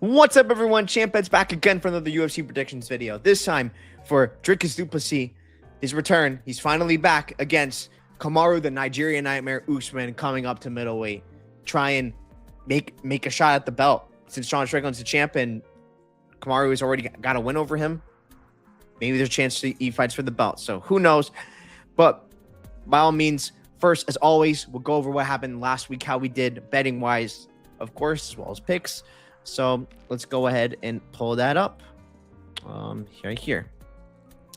What's up, everyone? Champet's back again for another UFC predictions video. This time for Dricus Du Plessis, his return. He's finally back against Kamaru, the Nigerian Nightmare Usman, coming up to middleweight. Try and make a shot at the belt. Since Sean Strickland's the champ and Kamaru has already got a win over him, maybe there's a chance he fights for the belt. So who knows? But by all means, first, as always, we'll go over what happened last week, how we did betting-wise, of course, as well as picks. So let's go ahead and pull that up right here.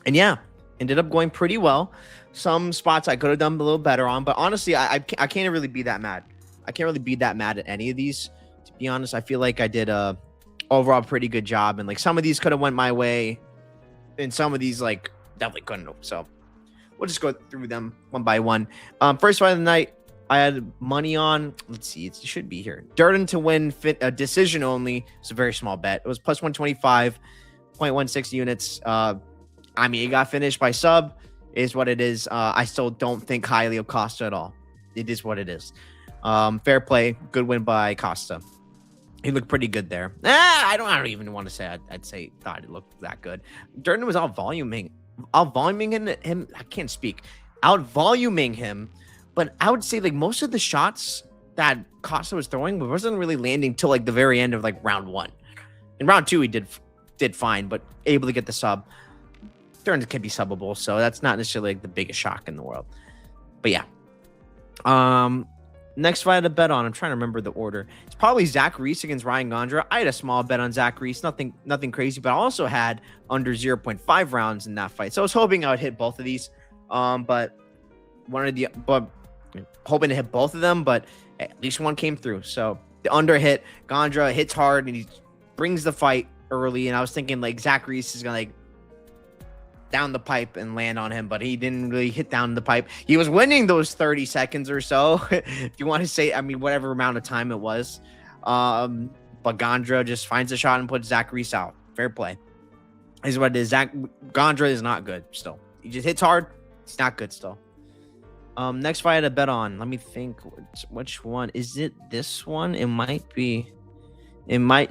And yeah, ended up going pretty well. Some spots I could have done a little better on, but honestly, I can't really be that mad. I can't really be that mad at any of these. To be honest, I feel like I did a overall pretty good job, and like some of these could have went my way, and some of these like definitely couldn't have. So we'll just go through them one by one. First fight of the night, I had money on, let's see, it should be here. Durden to win a decision only. It's a very small bet. It was plus 125.16 units. I mean, it got finished by sub. It is what it is. I still don't think highly of Costa at all. It is what it is. Fair play. Good win by Costa. He looked pretty good there. I don't even want to say I'd say thought it looked that good. Durden was out-voluming him. I can't speak. Out-voluming him. But I would say like most of the shots that Costa was throwing wasn't really landing till like the very end of like round one. In round two, he did fine, but able to get the sub. Durden can be subbable, so that's not necessarily like the biggest shock in the world. But yeah. Next fight I had a bet on. I'm trying to remember the order. It's probably Zach Reese against Ryan Gondra. I had a small bet on Zach Reese, nothing crazy, but I also had under 0.5 rounds in that fight. So I was hoping I would hit both of these. But hoping to hit both of them, but at least one came through. So the under hit. Gondra hits hard and he brings the fight early, and I was thinking like Zach Reese is gonna like down the pipe and land on him, but he didn't really hit down the pipe. He was winning those 30 seconds or so, if you want to say, I mean, whatever amount of time it was. But Gondra just finds a shot and puts Zach Reese out. Fair play. Is what it is. Gondra is not good still. He just hits hard. It's not good still. Next fight I had a bet on. Let me think. Which one? Is it this one? It might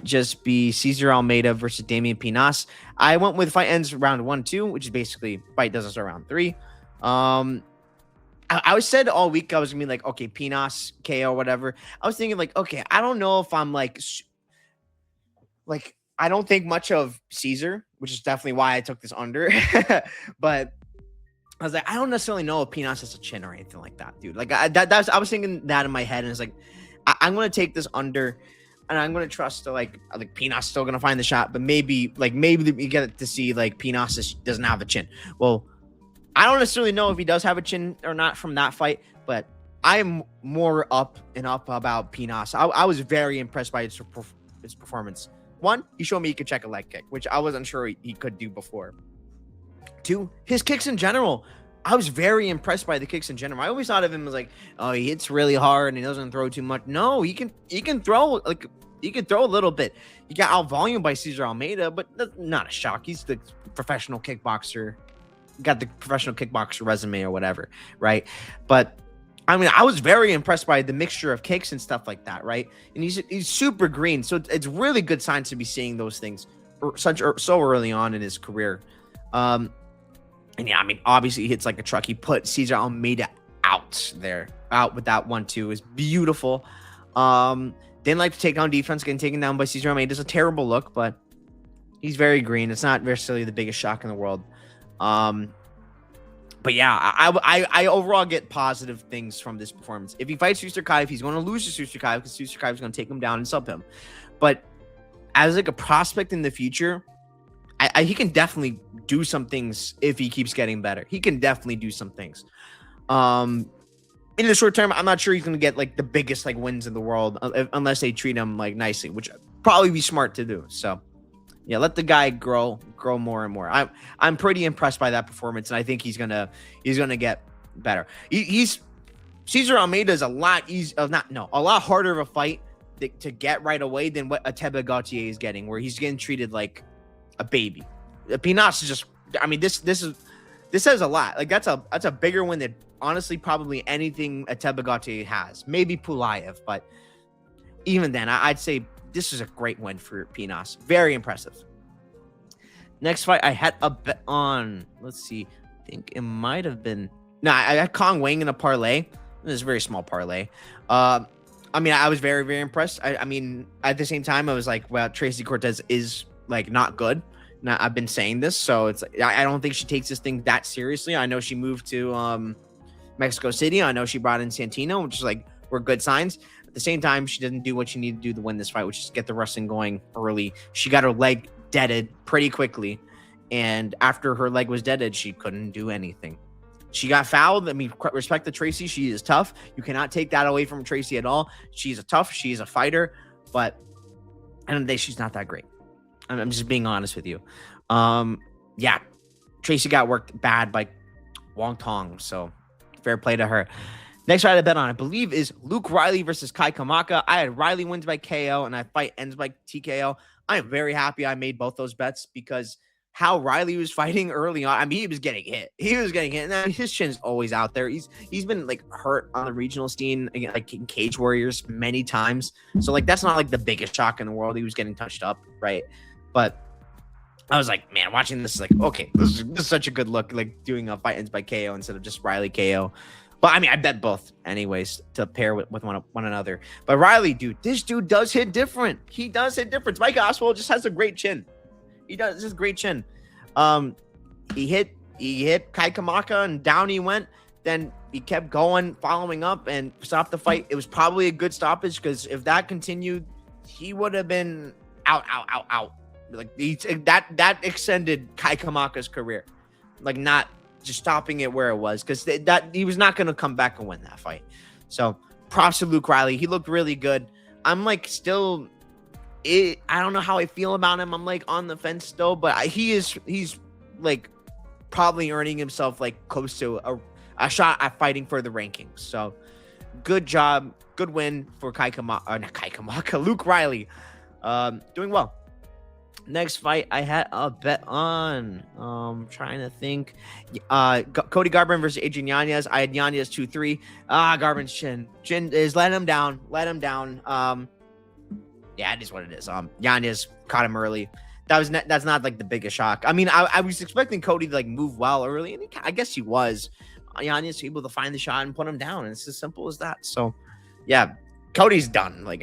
just be Cesar Almeida versus Damian Pinas. I went with fight ends round 1-2, which is basically fight doesn't start round 3. I was said all week I was gonna be like, okay, Pinas, KO, whatever. I was thinking like, okay, I don't know if I'm like I don't think much of Caesar, which is definitely why I took this under. But I was like, I don't necessarily know if Pinas has a chin or anything like that, dude. Like I was thinking that in my head, and it's like I'm gonna take this under, and I'm gonna trust to like Pinas still gonna find the shot, but maybe you get to see like Pinas doesn't have a chin. Well, I don't necessarily know if he does have a chin or not from that fight, but I'm more up about Pinas. I was very impressed by his performance. One, he showed me he could check a leg kick, which I wasn't sure he could do before. Two, his kicks in general. I was very impressed by the kicks in general. I always thought of him as like, oh, he hits really hard and he doesn't throw too much. No, he can throw a little bit. He got out volume by Cesar Almeida, but that's not a shock. He's the professional kickboxer, got the professional kickboxer resume or whatever, right? But I mean, I was very impressed by the mixture of kicks and stuff like that, right? And he's super green, so it's really good signs to be seeing those things so early on in his career. And yeah, I mean, obviously he hits like a truck. He put Cesar Almeida out with that 1-2. It was beautiful. Didn't like to take down defense. Getting taken down by Cesar Almeida is a terrible look, but he's very green. It's not necessarily the biggest shock in the world. But yeah, I overall get positive things from this performance. If he fights Susurkaev, he's going to lose to Susurkaev because Susurkaev is going to take him down and sub him. But as like a prospect in the future, he can definitely do some things if he keeps getting better. He can definitely do some things. In the short term, I'm not sure he's going to get like the biggest like wins in the world unless they treat him like nicely, which probably be smart to do. So yeah, let the guy grow more and more. I'm pretty impressed by that performance, and I think he's gonna get better. Cesar Almeida is a lot harder of a fight to get right away than what Ateba Gautier is getting, where he's getting treated like a baby. Pinas is just, I mean, this says a lot. Like that's a bigger win than honestly probably anything Ateba Gautier has. Maybe Pulayev, but even then, I'd say this is a great win for Pinas. Very impressive. Next fight, I had a bet on. Let's see. I think it might have been. No, I had Kong Wang in a parlay. It was a very small parlay. I mean, I was very, very impressed. I mean, at the same time, I was like, well, Tracy Cortez is like not good. Now, I've been saying this, so it's like, I don't think she takes this thing that seriously. I know she moved to Mexico City. I know she brought in Santino, which is like were good signs. At the same time, she didn't do what she needed to do to win this fight, which is get the wrestling going early. She got her leg deaded pretty quickly, and after her leg was deaded, she couldn't do anything. She got fouled. I mean, respect to Tracy. She is tough. You cannot take that away from Tracy at all. She's a tough. She's a fighter, but at the end of the day, she's not that great. I'm just being honest with you. Yeah, Tracy got worked bad by Wong Tong, so fair play to her. Next fight I bet on, I believe, is Luke Riley versus Kai Kamaka. I had Riley wins by KO, and I fight ends by TKO. I am very happy I made both those bets because how Riley was fighting early on, I mean, he was getting hit. He was getting hit. And his chin's always out there. He's been like hurt on the regional scene, like in Cage Warriors many times. So like that's not like the biggest shock in the world. He was getting touched up, right? But I was like, man, watching this is like, okay, this is such a good look, like doing a fight ends by KO instead of just Riley KO. But I mean, I bet both anyways to pair with one another. But Riley, dude, this dude does hit different. He does hit different. Mike Oswald just has a great chin. He does just great chin. He hit Kai Kamaka and down he went. Then he kept going, following up and stopped the fight. It was probably a good stoppage because if that continued, he would have been out. Like that extended Kai Kamaka's career, like not just stopping it where it was because that he was not going to come back and win that fight. So props to Luke Riley. He looked really good. I'm like still. I don't know how I feel about him. I'm like on the fence still, but he's like probably earning himself like close to a shot at fighting for the rankings. So good job, good win for Luke Riley. Doing well. Next fight I had a bet on. Trying to think. Cody Garbrandt versus Adrian Yanez. I had Yanez 2-3. Garbrandt's chin is letting him down. Yeah, it is what it is. Yanez caught him early. That's not like the biggest shock. I mean, I was expecting Cody to like move well early, and I guess he was. Yanez was able to find the shot and put him down, and it's as simple as that. So, yeah, Cody's done. Like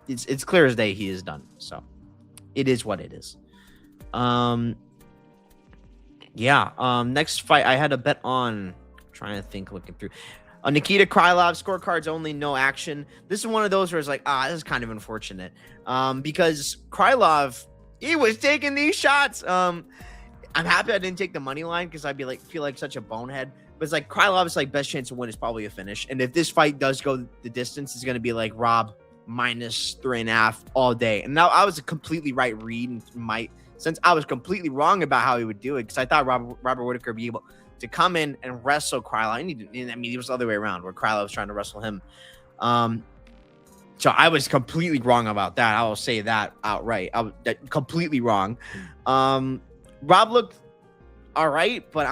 it's clear as day he is done. So, it is what it is. Next fight I had a bet on. Trying to think, looking through. Nikita Krylov, scorecards only, no action. This is one of those where it's like, this is kind of unfortunate. Because Krylov, he was taking these shots. I'm happy I didn't take the money line because I'd be like, feel like such a bonehead. But it's like Krylov's like best chance to win is probably a finish. And if this fight does go the distance, it's going to be like Rob -3.5 all day. And now I was a completely right read since I was completely wrong about how he would do it because I thought Robert Whittaker would be able to come in and wrestle Krylov. I mean, it was the other way around where Krylov was trying to wrestle him. So I was completely wrong about that. I will say that outright. I was completely wrong. Rob looked all right, but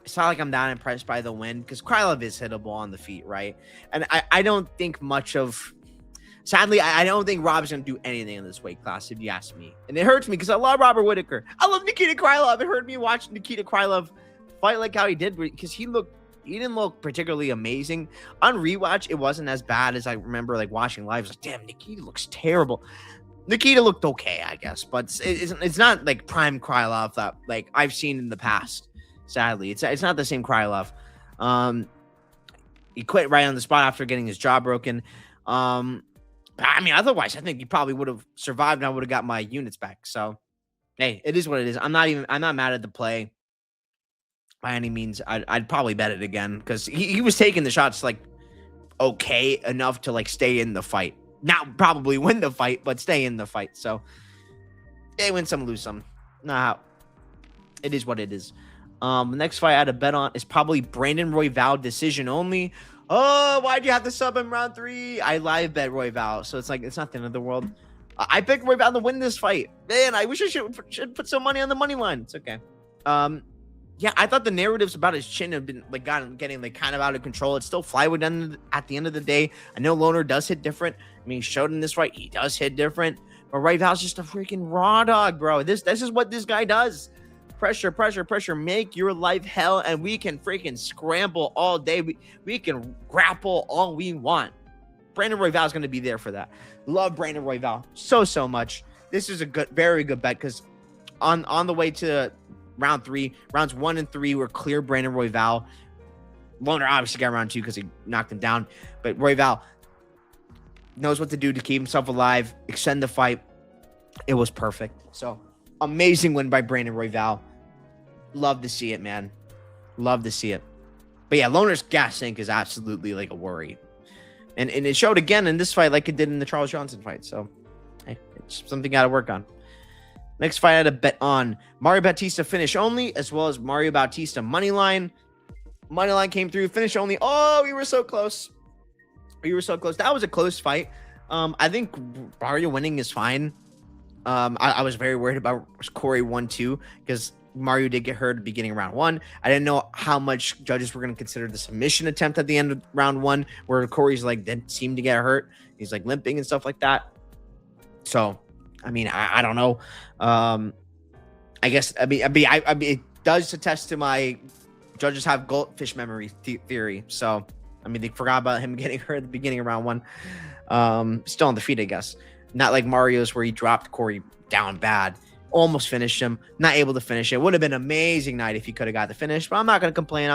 it's not like I'm that impressed by the win because Krylov is hittable on the feet, right? And I don't think much of. Sadly, I don't think Rob's going to do anything in this weight class, if you ask me. And it hurts me because I love Robert Whittaker. I love Nikita Krylov. It hurt me watching Nikita Krylov fight like how he did because he didn't look particularly amazing. On rewatch, it wasn't as bad as I remember like watching live. I was like, damn, Nikita looks terrible. Nikita looked okay, I guess, but it's not like prime Krylov that like I've seen in the past. Sadly, it's not the same Krylov. He quit right on the spot after getting his jaw broken. I mean, otherwise, I think he probably would have survived and I would have got my units back. So, hey, it is what it is. I'm not mad at the play by any means. I'd probably bet it again because he was taking the shots like okay enough to like stay in the fight. Not probably win the fight, but stay in the fight. So, they win some, lose some. Nah, it is what it is. The next fight I had a bet on is probably Brandon Royval decision only. Oh, why'd you have to sub him round 3? I live bet Royval, so it's like it's not the end of the world. I picked Royval to win this fight. Man, I wish I should put some money on the money line. It's okay. Yeah, I thought the narratives about his chin have been like getting like kind of out of control. It's still flyweight at the end of the day. I know Loner does hit different, I mean, he showed in this fight he does hit different, but Royval's just a freaking raw dog, bro. This is what this guy does. Pressure, pressure, pressure. Make your life hell, and we can freaking scramble all day. We can grapple all we want. Brandon Royval is going to be there for that. Love Brandon Royval so much. This is a good, very good bet because on the way to round 3, rounds 1 and 3 were clear Brandon Royval. Lohner obviously got round 2 because he knocked him down, but Royval knows what to do to keep himself alive, extend the fight. It was perfect. So amazing win by Brandon Royval. Love to see it, man. Love to see it. But yeah, Lohner's gas tank is absolutely like a worry. And it showed again in this fight like it did in the Charles Johnson fight. So hey, it's something got to work on. Next fight I had a bet on Mario Bautista finish only, as well as Mario Bautista money line. Money line came through, finish only. Oh, we were so close. We were so close. That was a close fight. I think Mario winning is fine. I was very worried about Corey 1-2 because Mario did get hurt at the beginning of round 1. I didn't know how much judges were going to consider the submission attempt at the end of round 1, where Corey's like didn't seem to get hurt. He's like limping and stuff like that. So, I mean, I don't know. I guess I mean it does attest to my judges have goldfish memory theory. So, I mean, they forgot about him getting hurt at the beginning of round 1. Still on the feet, I guess. Not like Mario's where he dropped Corey down bad. Almost finished him. Not able to finish it. Would have been an amazing night if he could have got the finish. But I'm not going to complain.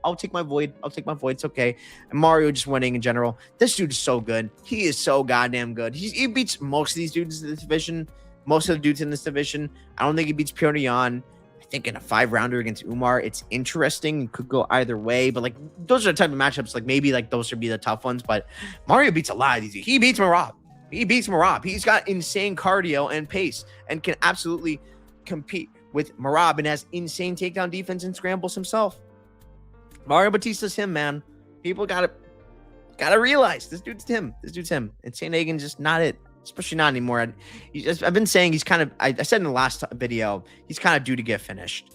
I'll take my void. I'll take my void. It's okay. And Mario just winning in general. This dude is so good. He is so goddamn good. He beats most of these dudes in this division. Most of the dudes in this division. I don't think he beats Petr Yan. I think in a 5-rounder against Umar, it's interesting. It could go either way. But like those are the type of matchups. Like maybe like those would be the tough ones. But Mario beats a lot of these. He beats Marab. He beats Marab. He's got insane cardio and pace and can absolutely compete with Marab and has insane takedown defense and scrambles himself. Mario Bautista's him, man. People gotta realize this dude's him. This dude's him. And Sandhagen's just not it. Especially not anymore. I've been saying he's kind of, I said in the last video, he's kind of due to get finished.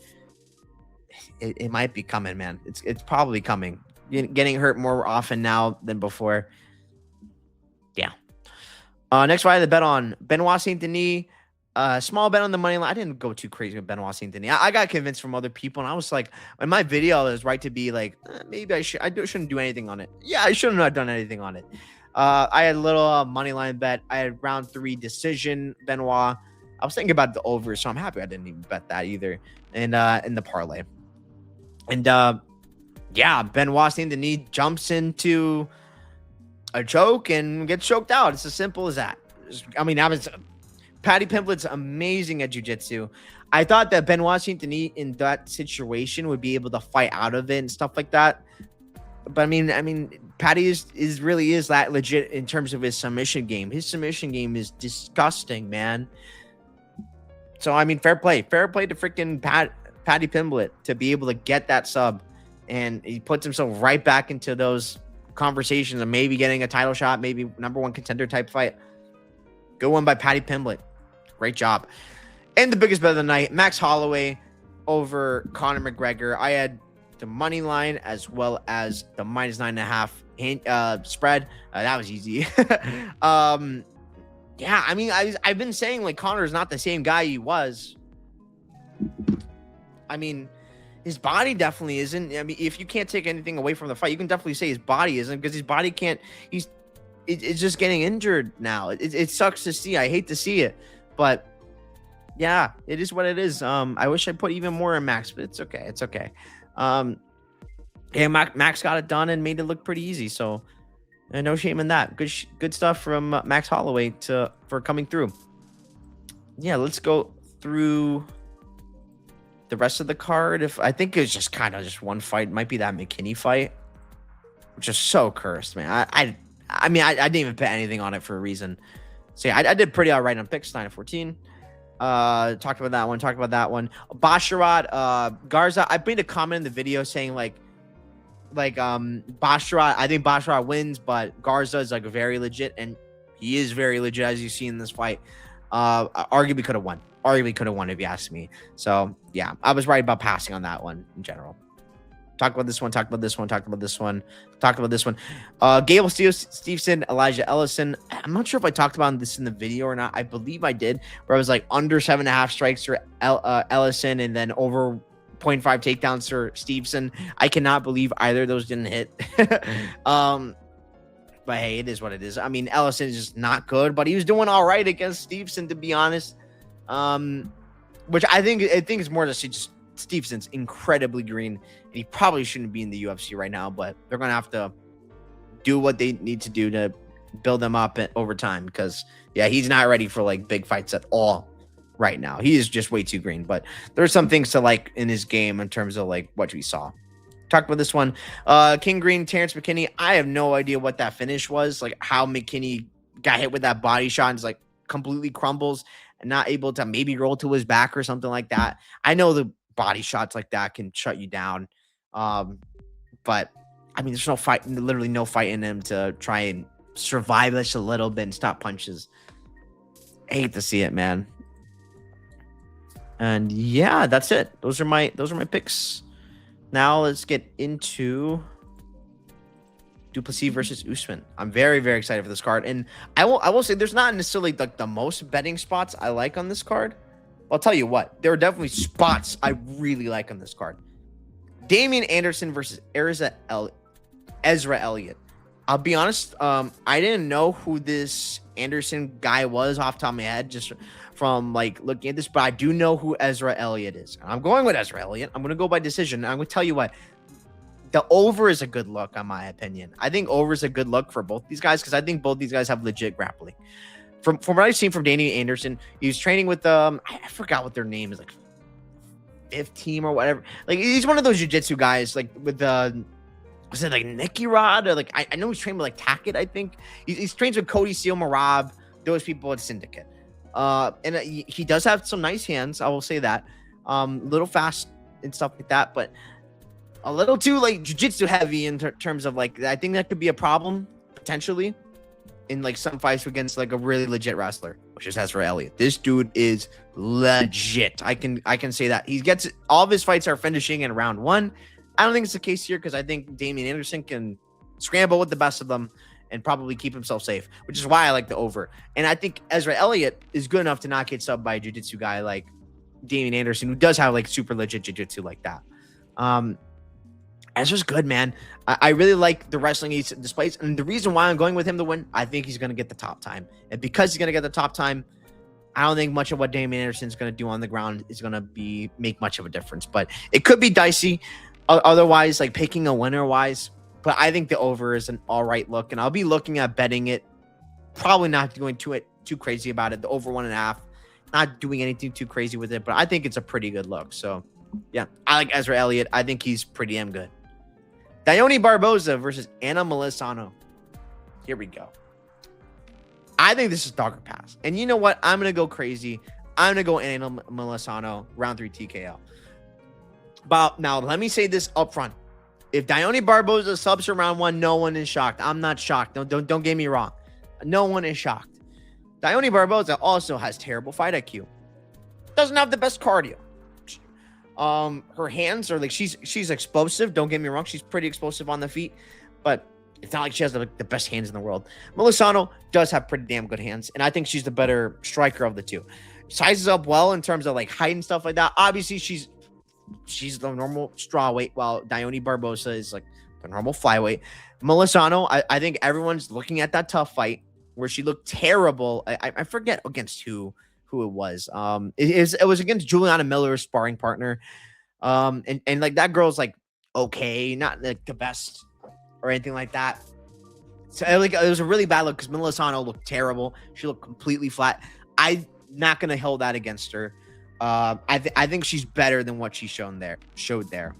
It might be coming, man. It's probably coming. Getting hurt more often now than before. Yeah. Next fight, the bet on Benoit Saint Denis. Small bet on the money line. I didn't go too crazy with Benoit Saint Denis. I got convinced from other people, and I was like, in my video, it was right to be like, maybe I shouldn't do anything on it. Yeah, I shouldn't have done anything on it. I had a little money line bet. I had round 3 decision Benoit. I was thinking about the over, so I'm happy I didn't even bet that either. And in the parlay. And yeah, Benoit Saint Denis jumps into a choke and gets choked out. It's as simple as that. I mean, Paddy Pimblett's amazing at jiu-jitsu. I thought that Benoit Saint Denis in that situation would be able to fight out of it and stuff like that. But I mean, Paddy is really that legit in terms of his submission game. His submission game is disgusting, man. So I mean, fair play to freaking Paddy Pimblett to be able to get that sub, and he puts himself right back into those conversations of maybe getting a title shot, maybe #1 contender type fight. Good one by Paddy Pimblett. Great job. And the biggest bet of the night, Max Holloway over Conor McGregor. I had the money line as well as the -9.5 spread. That was easy. Yeah, I mean, I've been saying like Conor is not the same guy he was. I mean, his body definitely isn't. I mean, if you can't take anything away from the fight, you can definitely say his body isn't, because his body can't. It's just getting injured now. It sucks to see. I hate to see it, but yeah, it is what it is. I wish I put even more in Max, but it's okay. It's okay. Yeah, Max got it done and made it look pretty easy. So no shame in that. Good stuff from Max Holloway for coming through. Yeah, let's go through the rest of the card. I think it's just kind of just one fight. It might be that McKinney fight, which is so cursed, man. I mean, I didn't even bet anything on it for a reason. So yeah, I did pretty all right on picks, 9-14. Talked about that one. Basharat, Garza. I made a comment in the video saying Basharat. I think Basharat wins, but Garza is like very legit, and he is very legit, as you see in this fight. Arguably could have won. If you ask me. So yeah, I was right about passing on that one in general. Talk Talk about this one. Talk about this one. Talk about this one. Talk about this one. Gable Stevenson, Elijah Ellison. I'm not sure if I talked about this in the video or not. I believe I did, where I was like under 7.5 strikes for Ellison and then over 0.5 takedowns for Stevenson. I cannot believe either of those didn't hit. But hey, it is what it is. I mean, Ellison is just not good, but he was doing all right against Stevenson, to be honest. Which I think is more just Stevenson's incredibly green, and he probably shouldn't be in the UFC right now, but they're going to have to do what they need to do to build him up over time, because, yeah, he's not ready for, like, big fights at all right now. He is just way too green, but there's some things to like in his game in terms of, like, what we saw. Talk about this one. King Green, Terrence McKinney. I have no idea what that finish was, like how McKinney got hit with that body shot and like completely crumbles and not able to maybe roll to his back or something like that. I know the body shots like that can shut you down. But I mean, there's no fight, literally no fight in him to try and survive this a little bit and stop punches. I hate to see it, man. And yeah, that's it. Those are my picks. Now let's get into Du Plessis versus Usman. I'm very, very excited for this card. And I will say there's not necessarily like the most betting spots I like on this card. I'll tell you what, there are definitely spots I really like on this card. Damian Anderson versus Ezra Elliott. I'll be honest, I didn't know who this Anderson guy was off the top of my head, just from like looking at this, but I do know who Ezra Elliott is. I'm going with Ezra Elliott. I'm going to go by decision. I'm going to tell you what, the over is a good look, in my opinion. I think over is a good look for both these guys because I think both these guys have legit grappling. From what I've seen from Damian Anderson, he was training with I forgot what their name is, like 5th Team or whatever. Like he's one of those jiu-jitsu guys, like with was it like Nicky Rod or like I know he's trained with like Tackett. I think he's trained with Cody Seal, Marab, those people at Syndicate. And he does have some nice hands, I will say that. Little fast and stuff like that, but a little too like jiu-jitsu heavy in terms of like I think that could be a problem potentially in like some fights against like a really legit wrestler, which is Ezra Elliott. This dude is legit. I can say that. He gets all of his fights are finishing in round 1. I don't think it's the case here because I think Damian Anderson can scramble with the best of them and probably keep himself safe, which is why I like the over. And I think Ezra Elliott is good enough to not get subbed by a jiu-jitsu guy like Damian Anderson, who does have like super legit jiu-jitsu like that. Ezra's good, man. I really like the wrestling he displays. And the reason why I'm going with him to win, I think he's going to get the top time. And because he's going to get the top time, I don't think much of what Damian Anderson is going to do on the ground is going to make much of a difference. But it could be dicey otherwise, like picking a winner-wise. But I think the over is an all right look. And I'll be looking at betting it. Probably not going too crazy about it. The over 1.5. Not doing anything too crazy with it. But I think it's a pretty good look. So, yeah. I like Ezra Elliott. I think he's pretty damn good. Dione Barboza versus Anna Milesano. Here we go. I think this is dogger pass. And you know what? I'm going to go crazy. I'm going to go Anna Milesano, round 3 TKO. But now, let me say this up front. If Dione Barboza subs for round 1, no one is shocked. I'm not shocked. Don't get me wrong. No one is shocked. Dione Barboza also has terrible fight IQ. Doesn't have the best cardio. Her hands are like she's explosive. Don't get me wrong, she's pretty explosive on the feet, but it's not like she has the best hands in the world. Milesano does have pretty damn good hands, and I think she's the better striker of the two. Sizes up well in terms of like height and stuff like that. Obviously, she's the normal strawweight, while Dione Barboza is like the normal flyweight. Milesano, I think everyone's looking at that tough fight where she looked terrible. I forget against who it was. It was against Juliana Miller's sparring partner. And like that girl's like okay, not like the best or anything like that. So it was a really bad look because Milesano looked terrible. She looked completely flat. I'm not gonna hold that against her. I think she's better than what she showed there.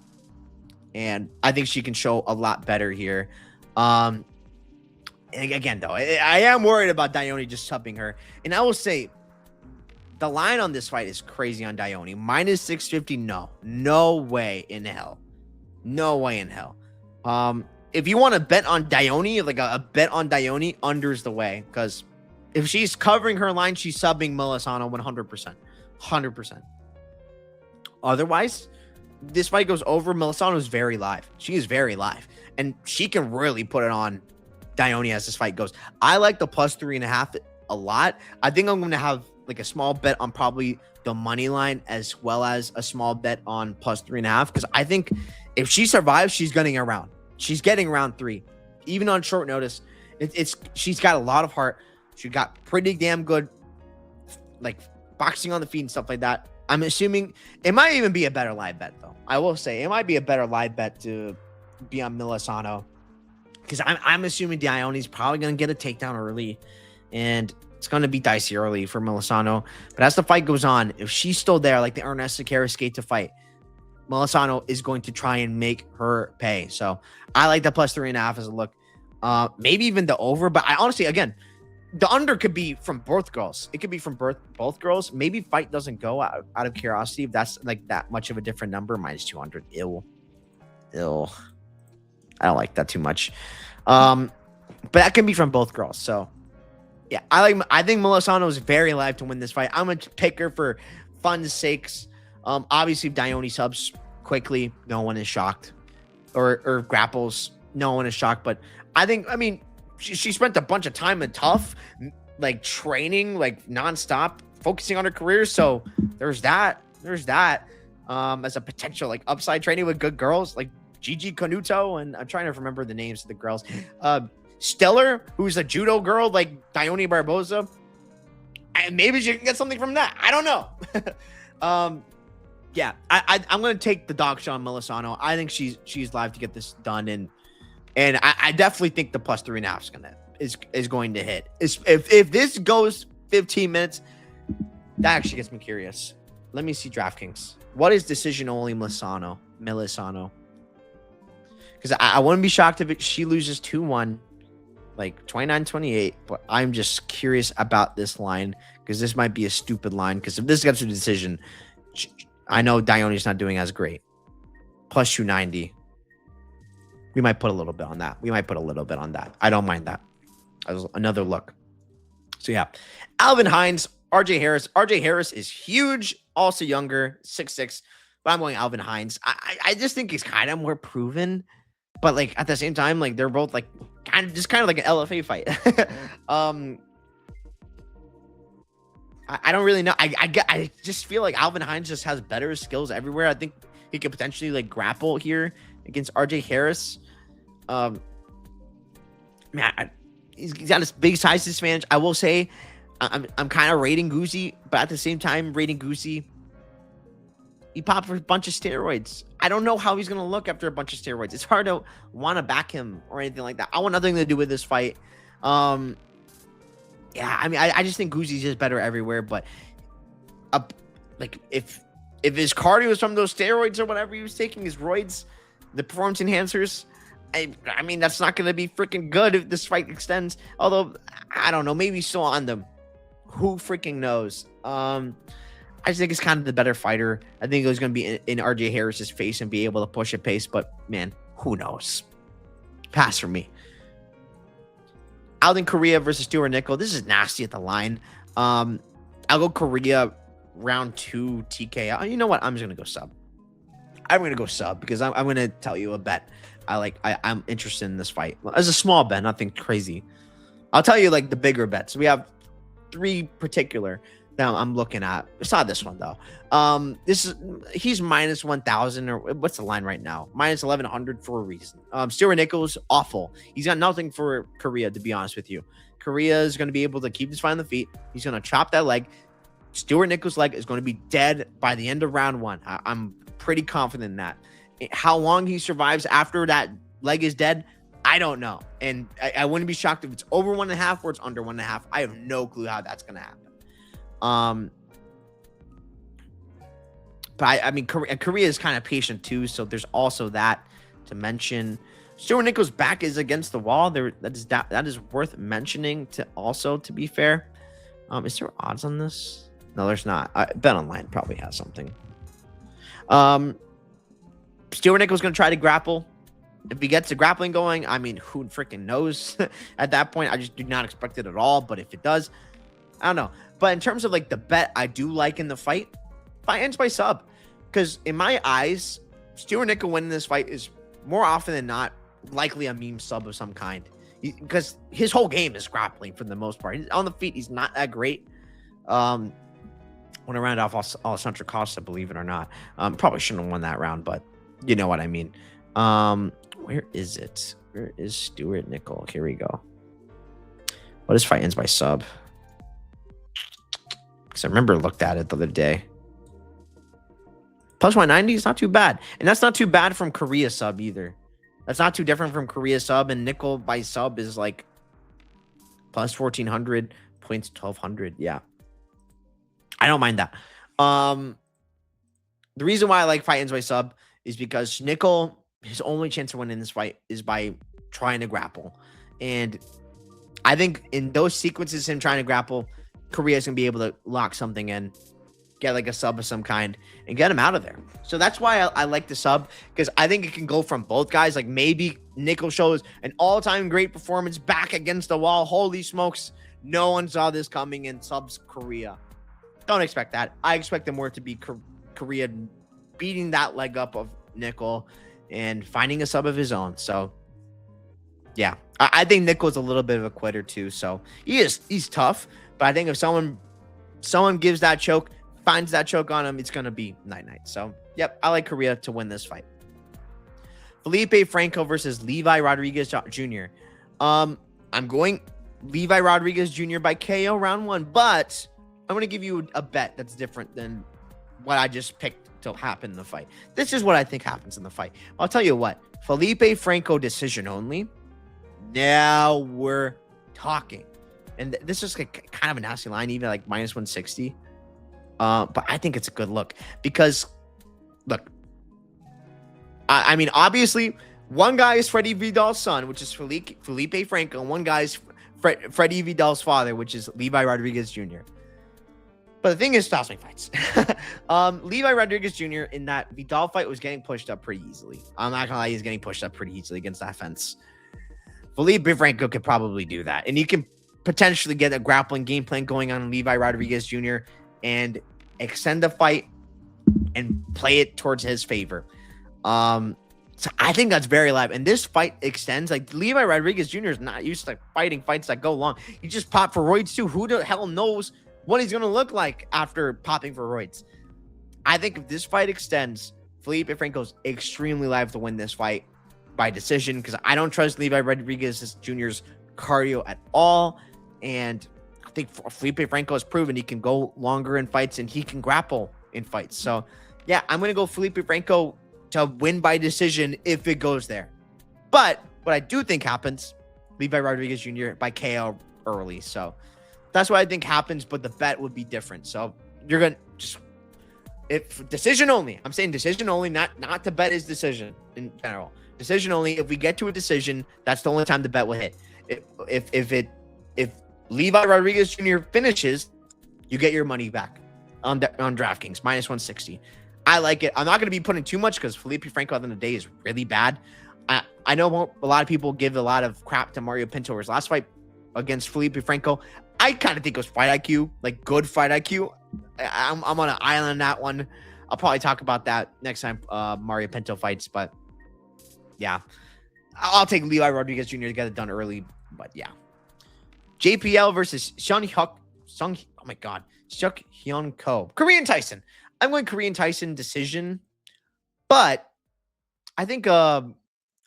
And I think she can show a lot better here. And again, though, I am worried about Dione just subbing her. And I will say, the line on this fight is crazy on Dione. Minus 650, no way in hell. No way in hell. If you want to bet on Dione, like a bet on Dione, under's the way. Because if she's covering her line, she's subbing Milesano 100%. 100%. Otherwise, this fight goes over, Melisano is very live. She is very live, and she can really put it on Dione as this fight goes. I like the plus 3.5 a lot. I think I'm going to have like a small bet on probably the money line as well as a small bet on plus 3.5, because I think if she survives, she's getting around. She's getting round 3, even on short notice. She's got a lot of heart. She got pretty damn good, like boxing on the feet and stuff like that. I'm assuming it might even be a better live bet, though. I will say it might be a better live bet to be on Melisano, because I'm assuming Dione's probably going to get a takedown early, and it's going to be dicey early for Melisano. But as the fight goes on, if she's still there, like the Ernesta Kara skate to fight, Melisano is going to try and make her pay. So I like the plus 3.5 as a look. Maybe even the over, but I honestly, again, the under could be from both girls. It could be from both girls. Maybe fight doesn't go out of curiosity. If that's like that much of a different number, minus 200. Ill. I don't like that too much. But that can be from both girls. So yeah, I think Melisano is very live to win this fight. I'm gonna pick her for fun's sakes. Obviously, if Dione subs quickly, no one is shocked, or grapples, no one is shocked. But I mean, she spent a bunch of time in tough, like training, like nonstop, focusing on her career. So there's that. As a potential like upside, training with good girls like Gigi Canuto, and I'm trying to remember the names of the girls. Stellar, who's a judo girl like Dione Barboza, and maybe she can get something from that. I don't know. Yeah, I'm gonna take the dog shot on Melisano. I think she's live to get this done, and I definitely think the plus 3.5 is going to hit. If this goes 15 minutes, that actually gets me curious. Let me see DraftKings. What is decision only Melisano? Because I wouldn't be shocked if she loses 2-1, like 29-28. But I'm just curious about this line, because this might be a stupid line. Because if this gets a decision, I know Dione's not doing as great. Plus 290. We might put a little bit on that. I don't mind that. As another look. So yeah, Alvin Hines, RJ Harris. RJ Harris is huge, also younger, 6'6". But I'm going Alvin Hines. I just think he's kind of more proven, but like at the same time, like they're both like kind of like an LFA fight. I don't really know. I just feel like Alvin Hines just has better skills everywhere. I think he could potentially like grapple here against RJ Harris. Man, he's got this big size disadvantage. I will say, I'm kind of rating Guzzi, but at the same time, rating Guzzi, he popped for a bunch of steroids. I don't know how he's gonna look after a bunch of steroids. It's hard to want to back him or anything like that. I want nothing to do with this fight. Yeah, I mean, I just think Guzzi's just better everywhere. But like if his cardio was from those steroids or whatever he was taking, his roids, the performance enhancers, I mean, that's not going to be freaking good if this fight extends. Although, I don't know, maybe still on them. Who freaking knows? I just think it's kind of the better fighter. I think it was going to be in RJ Harris's face and be able to push at pace. But man, who knows? Pass for me. Alden Correa versus Stuart Nickel. This is nasty at the line. I'll go Correa round 2 TKO. You know what? I'm just going to go sub. I'm going to go sub because I'm going to tell you a bet. I'm interested in this fight. As a small bet, nothing crazy. I'll tell you like the bigger bets. We have 3 particular that I'm looking at. It's not this one though. He's minus 1,000 or what's the line right now? Minus 1,100 for a reason. Stuart Nichols, awful. He's got nothing for Korea, to be honest with you. Korea is going to be able to keep his fight on the feet. He's going to chop that leg. Stuart Nichols' leg is going to be dead by the end of round 1. I'm pretty confident in that. How long he survives after that leg is dead, I don't know. And I wouldn't be shocked if it's over 1.5 or it's under 1.5. I have no clue how that's going to happen. But I mean, Korea is kind of patient too, so there's also that to mention. Stuart Nichols' back is against the wall. That is worth mentioning. To be fair, is there odds on this? No, there's not. Bet Online probably has something. Stuart Nichols going to try to grapple. If he gets the grappling going, I mean, who freaking knows? At that point, I just do not expect it at all. But if it does, I don't know. But in terms of like the bet I do like in the fight ends by sub. Because in my eyes, Stuart Nickel winning this fight is more often than not likely a meme sub of some kind, because his whole game is grappling for the most part. On the feet, he's not that great. When I round off Alessandro Costa, believe it or not, probably shouldn't have won that round, but you know what I mean. Where is it? Where is Stuart Nickel? Here we go. What this fight ends by sub? Because I remember I looked at it the other day. Plus 190 is not too bad. And that's not too bad from Korea sub either. That's not too different from Korea sub. And Nickel by sub is like plus 1,400, points 1,200. Yeah. I don't mind that. The reason why I like fight ends by sub is because Nickel, his only chance to win in this fight is by trying to grapple. And I think in those sequences, him trying to grapple, Korea's going to be able to lock something in, get like a sub of some kind, and get him out of there. So that's why I like the sub, because I think it can go from both guys. Like maybe Nickel shows an all-time great performance back against the wall. Holy smokes. No one saw this coming in subs Korea. Don't expect that. I expect them more to be Korea beating that leg up of Nickel and finding a sub of his own. So yeah, I think Nickel's a little bit of a quitter too. So he's tough, but I think if someone gives that choke, finds that choke on him, it's going to be night-night. So yep, I like Korea to win this fight. Felipe Franco versus Levi Rodriguez Jr. I'm going Levi Rodriguez Jr. by KO round 1, but I'm going to give you a bet that's different than what I just picked to happen in the fight. This is what I think happens in the fight. I'll tell you what, Felipe Franco decision only. Now we're talking. And this is like kind of a nasty line, even like minus 160. But I think it's a good look because, look, I mean, obviously, one guy is Freddie Vidal's son, which is Felipe Franco, and one guy is Freddie Vidal's father, which is Levi Rodriguez Jr. But the thing is, stops my fights. Levi Rodriguez Jr. in that Vidal fight was getting pushed up pretty easily. I'm not gonna lie, he's getting pushed up pretty easily against that fence. Felipe Franco could probably do that, and he can potentially get a grappling game plan going on Levi Rodriguez Jr. and extend the fight and play it towards his favor. So I think that's very live. And this fight extends. Like Levi Rodriguez Jr. is not used to fighting fights that go long. He just popped for roids too. Who the hell knows what he's gonna look like after popping for roids? I think if this fight extends, Felipe Franco's extremely live to win this fight by decision, because I don't trust Levi Rodriguez Jr.'s cardio at all. And I think Felipe Franco has proven he can go longer in fights and he can grapple in fights. So yeah, I'm going to go Felipe Franco to win by decision if it goes there. But what I do think happens, Levi Rodriguez Jr. by KO early. So that's what I think happens, but the bet would be different. So you're going to just, if decision only, I'm saying decision only, not to bet his decision in general. Decision only. If we get to a decision, that's the only time the bet will hit. If Levi Rodriguez Jr. finishes, you get your money back on DraftKings, minus 160. I like it. I'm not going to be putting too much because Felipe Franco at the end of the day is really bad. I know a lot of people give a lot of crap to Mario Pinto. His last fight against Felipe Franco, I kind of think it was fight IQ, like good fight IQ. I'm on an island on that one. I'll probably talk about that next time Mario Pinto fights, but yeah, I'll take Levi Rodriguez Jr. to get it done early, but yeah. JPL versus Seok Hyun Ko. Korean Tyson. I'm going Korean Tyson decision, but I think a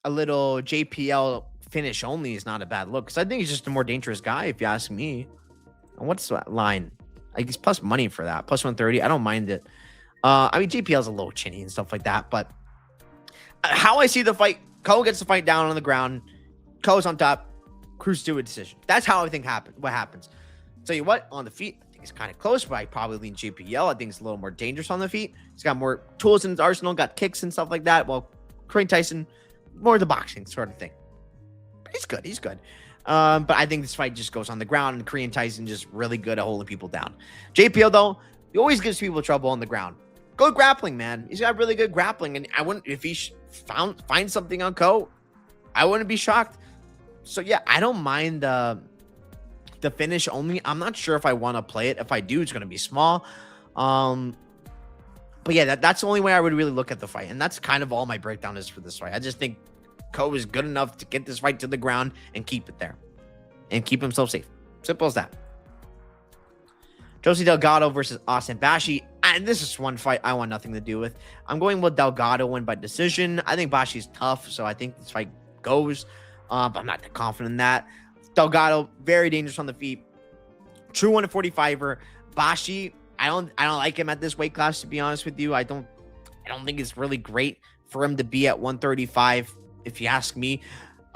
little JPL finish only is not a bad look, because I think he's just a more dangerous guy, if you ask me. And what's that line? I guess plus money for that. Plus 130. I don't mind it. I mean, JPL's a little chinny and stuff like that, but how I see the fight, Ko gets the fight down on the ground. Ko's on top. Cruise to a decision. That's how I think what happens. Tell you what, on the feet, I think it's kind of close, but I probably lean JPL. I think it's a little more dangerous on the feet. He's got more tools in his arsenal, got kicks and stuff like that. Well, Korean Tyson, more the boxing sort of thing. But he's good. He's good. But I think this fight just goes on the ground, and Korean Tyson just really good at holding people down. JPL, though, he always gives people trouble on the ground. Good grappling, man. He's got really good grappling, and I wouldn't, if he find something on Ko, I wouldn't be shocked. So yeah, I don't mind the finish only. I'm not sure if I want to play it. If I do, it's going to be small. But yeah, that's the only way I would really look at the fight. And that's kind of all my breakdown is for this fight. I just think Ko is good enough to get this fight to the ground and keep it there. And keep himself safe. Simple as that. Josie Delgado versus Austin Bashi. And this is one fight I want nothing to do with. I'm going with Delgado win by decision. I think Bashi's tough, so I think this fight goes. But I'm not that confident in that. Delgado, very dangerous on the feet. True 145er. Bashi, I don't like him at this weight class, to be honest with you. I don't think it's really great for him to be at 135, if you ask me.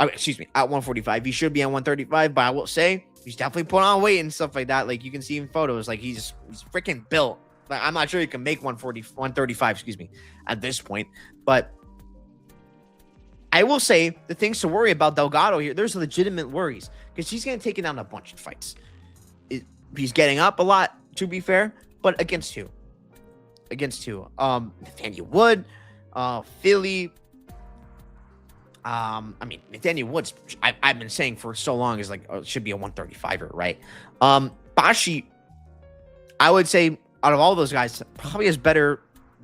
Excuse me, at 145. He should be at 135, but I will say he's definitely put on weight and stuff like that. Like, you can see in photos, like he's freaking built. Like, I'm not sure he can make 135, excuse me, at this point. But I will say the things to worry about Delgado here, there's legitimate worries because he's going to take it down a bunch of fights. He's getting up a lot, to be fair, but against who? Nathaniel Wood, Philly. I mean, Nathaniel Woods, I've been saying for so long is like, it should be a 135er, right? Bashi, I would say out of all those guys, probably has better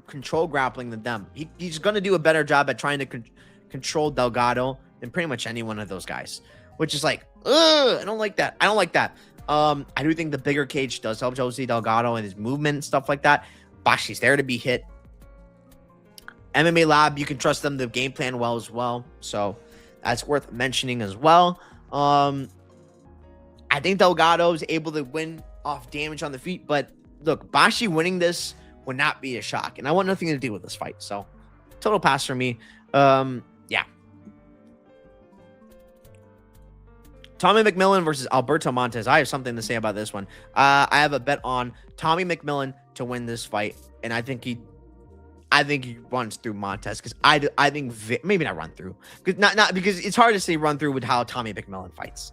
control grappling than them. He's going to do a better job at trying to control Delgado than pretty much any one of those guys, which is like, I don't like that. I do think the bigger cage does help Jose Delgado and his movement and stuff like that. Bashi's there to be hit. MMA Lab, you can trust them to game plan well as well. So that's worth mentioning as well. I think Delgado is able to win off damage on the feet. But look, Bashi winning this would not be a shock. And I want nothing to do with this fight. So total pass for me. Yeah. Tommy McMillan versus Alberto Montez. I have something to say about this one. I have a bet on Tommy McMillan to win this fight. And I think he runs through Montez because I think maybe not run through because not because it's hard to say run through with how Tommy McMillan fights,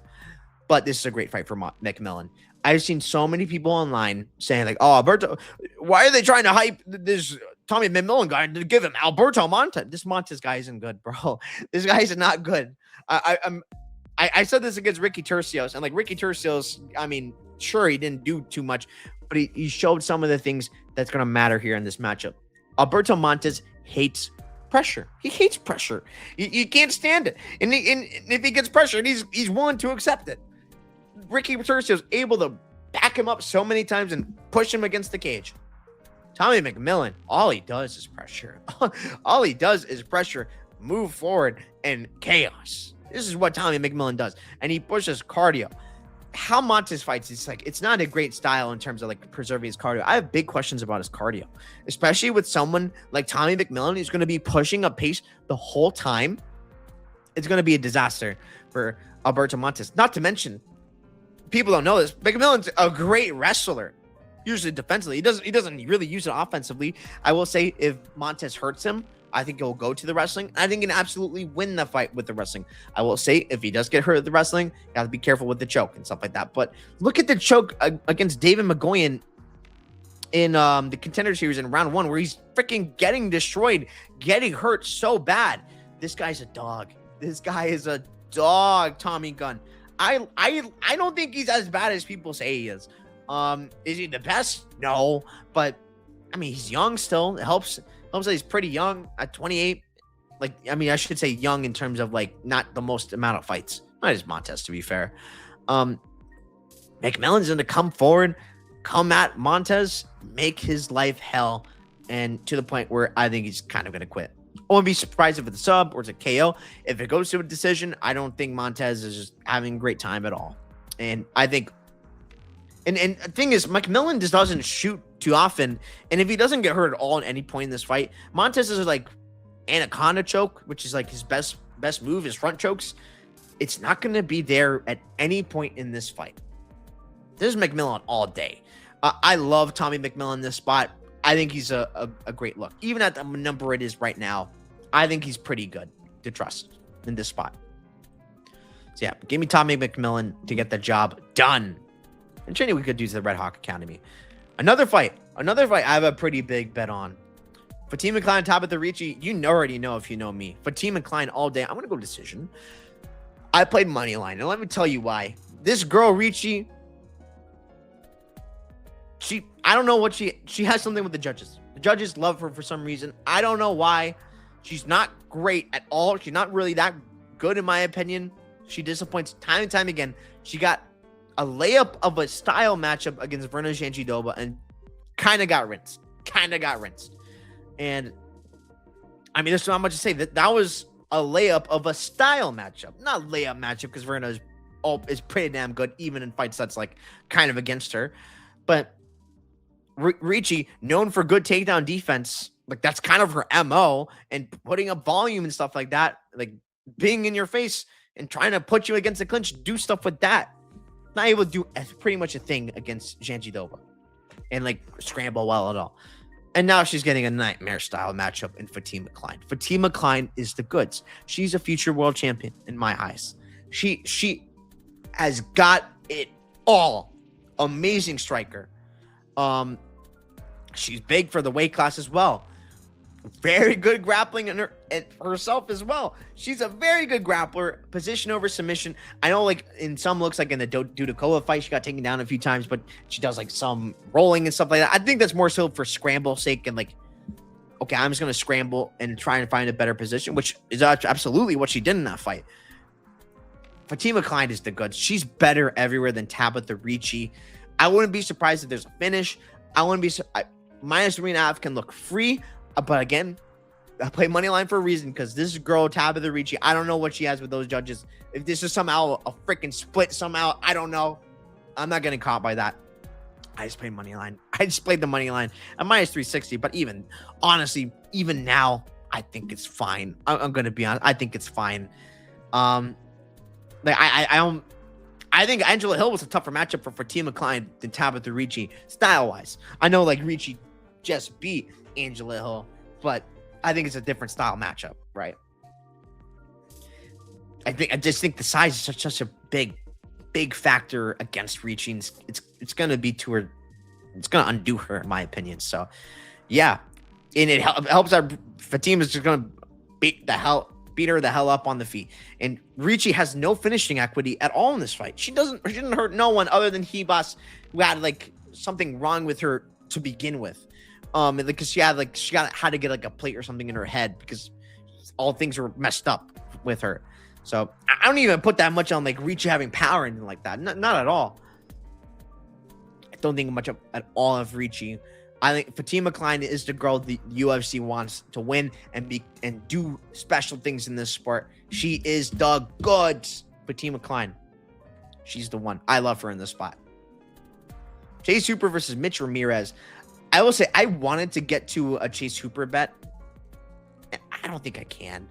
but this is a great fight for McMillan. I've seen so many people online saying like, "Oh, Alberto, why are they trying to hype this Tommy McMillan guy to give him Alberto Montez? This Montez guy isn't good, bro. This guy is not good." I said this against Ricky Turcios, and like Ricky Turcios, I mean, sure he didn't do too much, but he showed some of the things that's gonna matter here in this matchup. Alberto Montez hates pressure. He hates pressure. You can't stand it. And if he gets pressured, he's willing to accept it. Ricky Turcios is able to back him up so many times and push him against the cage. Tommy McMillan, all he does is pressure. All he does is pressure, move forward, and chaos. This is what Tommy McMillan does. And he pushes cardio. How Montez fights, it's not a great style in terms of like preserving his cardio. I have big questions about his cardio, especially with someone like Tommy McMillan who's going to be pushing a pace the whole time. It's going to be a disaster for Alberto Montez. Not to mention, people don't know this, McMillan's a great wrestler, usually defensively. He doesn't really use it offensively. I will say if Montez hurts him, I think he'll go to the wrestling. I think he can absolutely win the fight with the wrestling. I will say if he does get hurt at the wrestling, you have to be careful with the choke and stuff like that. But look at the choke against David Magoyan in the Contender Series in round 1, where he's freaking getting destroyed, getting hurt so bad. This guy's a dog. This guy is a dog, Tommy Gunn. I don't think he's as bad as people say he is. Is he the best? No, but I mean, he's young still. It helps that he's pretty young at 28. Like, I mean, I should say young in terms of like not the most amount of fights. Not as Montez, to be fair. McMillan's going to come forward, come at Montez, make his life hell, and to the point where I think he's kind of going to quit. I wouldn't be surprised if it's a sub or it's a KO. If it goes to a decision, I don't think Montez is just having a great time at all. And I think, and the thing is, McMillan just doesn't shoot too often. And if he doesn't get hurt at all at any point in this fight, Montez is like anaconda choke, which is like his best move, his front chokes. It's not going to be there at any point in this fight. This is McMillan all day. I love Tommy McMillan in this spot. I think he's a great look. Even at the number it is right now, I think he's pretty good to trust in this spot. So yeah, give me Tommy McMillan to get the job done. And training we could do to the Red Hawk Academy. Another fight I have a pretty big bet on. Fatima Klein, Tabitha Ricci. You already know if you know me. Fatima Klein all day. I'm going to go decision. I played money line, and let me tell you why. This girl, Ricci, I don't know what she has something with the judges. The judges love her for some reason. I don't know why. She's not great at all. She's not really that good, in my opinion. She disappoints time and time again. She got a layup of a style matchup against Verna Jandiroba and kind of got rinsed. And I mean, there's not much to say. That was a layup of a style matchup, not layup matchup, because Verna is pretty damn good, even in fights that's like kind of against her. But Ricci, known for good takedown defense, like that's kind of her MO, and putting up volume and stuff like that, like being in your face and trying to put you against the clinch, do stuff with that. Not able to do pretty much a thing against Jandiroba and like scramble well at all. And now she's getting a nightmare style matchup in Fatima Klein. Fatima Klein is the goods. She's a future world champion in my eyes. She has got it all. Amazing striker. She's big for the weight class as well. Very good grappling in herself as well. She's a very good grappler. Position over submission. I know, like in some looks, like in the Dudakova fight, she got taken down a few times, but she does like some rolling and stuff like that. I think that's more so for scramble sake and like, okay, I'm just gonna scramble and try and find a better position, which is absolutely what she did in that fight. Fatima Klein is the goods. She's better everywhere than Tabitha Ricci. I wouldn't be surprised if there's a finish. I wouldn't be minus 3.5 can look free. But again, I play money line for a reason, because this girl, Tabitha Ricci, I don't know what she has with those judges. If this is somehow a freaking split somehow, I don't know. I'm not getting caught by that. I just played money line. I just played the money line at minus 360. But even, honestly, even now, I think it's fine. I'm going to be honest. I think it's fine. Like I think Angela Hill was a tougher matchup for Fatima Klein than Tabitha Ricci, style-wise. I know, like, Ricci just beat Angela Hill, but I think it's a different style matchup, right? I just think the size is such a big factor against Ricci. It's gonna be to her. It's gonna undo her, in my opinion. So, yeah, and it helps that Fatima's just gonna beat her the hell up on the feet. And Ricci has no finishing equity at all in this fight. She didn't hurt no one other than Hebas, who had like something wrong with her to begin with. Because she had to get like a plate or something in her head, because all things were messed up with her. So I don't even put that much on like Ricci having power or anything like that. Not at all. I don't think much at all of Ricci. I think Fatima Klein is the girl the UFC wants to win and do special things in this sport. She is the goods. Fatima Klein. She's the one. I love her in this spot. Chase Hooper versus Mitch Ramirez. I will say I wanted to get to a Chase Hooper bet. I don't think I can.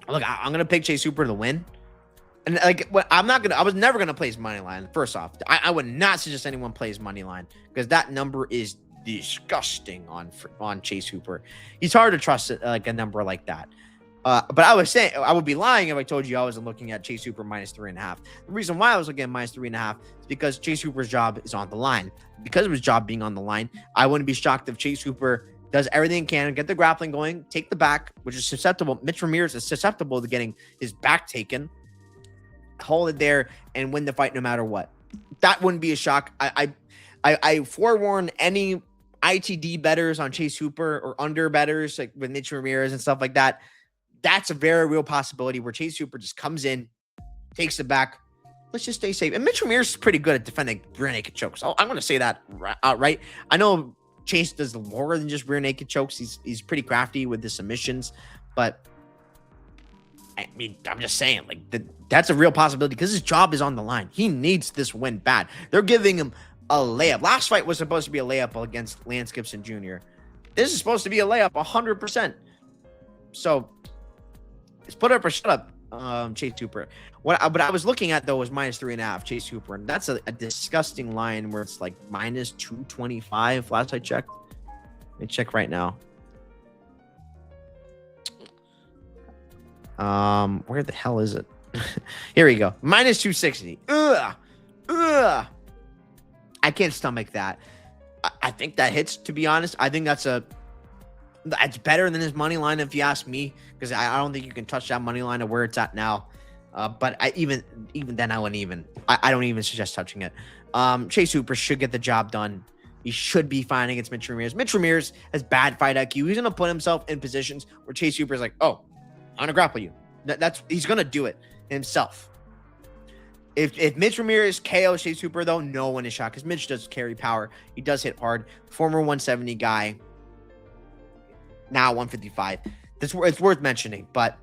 Look, I'm gonna pick Chase Hooper to win, and like, I was never gonna play his money line. First off, I would not suggest anyone plays money line, because that number is disgusting on Chase Hooper. He's hard to trust like a number like that. But I was saying, I would be lying if I told you I wasn't looking at Chase Hooper minus 3.5. The reason why I was looking at minus 3.5 is because Chase Hooper's job is on the line. Because of his job being on the line, I wouldn't be shocked if Chase Hooper does everything he can, get the grappling going, take the back, which is susceptible. Mitch Ramirez is susceptible to getting his back taken, hold it there, and win the fight no matter what. That wouldn't be a shock. I forewarn any ITD bettors on Chase Hooper or under bettors like with Mitch Ramirez and stuff like that. That's a very real possibility where Chase Hooper just comes in, takes the back. Let's just stay safe. And Mitch Ramirez is pretty good at defending rear naked chokes. I'm going to say that outright. I know Chase does more than just rear naked chokes. He's pretty crafty with the submissions, but I mean, I'm just saying, like, that's a real possibility because his job is on the line. He needs this win bad. They're giving him a layup. Last fight was supposed to be a layup against Lance Gibson Jr. This is supposed to be a layup 100%. So let's put up or shut up, Chase Hooper. But I was looking at, though, was minus 3.5 Chase Hooper, and that's a disgusting line where it's like minus 225 last I checked. Let me check right now. Where the hell is it? Here we go. Minus 260. Ugh. I can't stomach that. I think that hits, to be honest. I think that's better than his money line, if you ask me, because I don't think you can touch that money line of where it's at now. But even then, I don't even suggest touching it. Chase Hooper should get the job done. he should be fighting against Mitch Ramirez. Mitch Ramirez has bad fight IQ. He's going to put himself in positions where Chase Hooper is like, oh, I'm going to grapple you. He's going to do it himself. If Mitch Ramirez KOs Chase Hooper, though, no one is shocked because Mitch does carry power. He does hit hard. Former 170 guy, now 155. It's worth mentioning. But,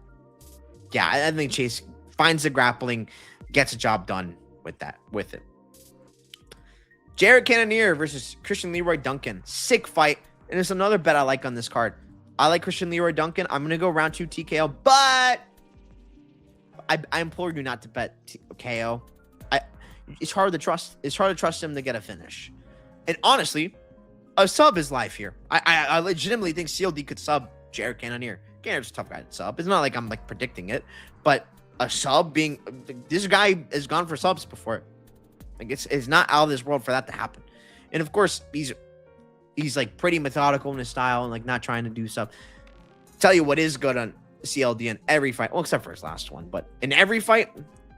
yeah, I think Chase finds the grappling, gets a job done with it. Jared Cannonier versus Christian Leroy Duncan. Sick fight. And there's another bet I like on this card. I like Christian Leroy Duncan. I'm going to go round 2 TKO, but I implore you not to bet KO. It's hard to trust. It's hard to trust him to get a finish. And honestly, a sub is life here. I legitimately think CLD could sub Jared Cannonier. Cannonier's a tough guy to sub. It's not like I'm like predicting it, but a sub being this guy has gone for subs before. Like it's not out of this world for that to happen. And of course, he's like pretty methodical in his style and like not trying to do stuff. Tell you what is good on CLD in every fight, well, except for his last one, but in every fight,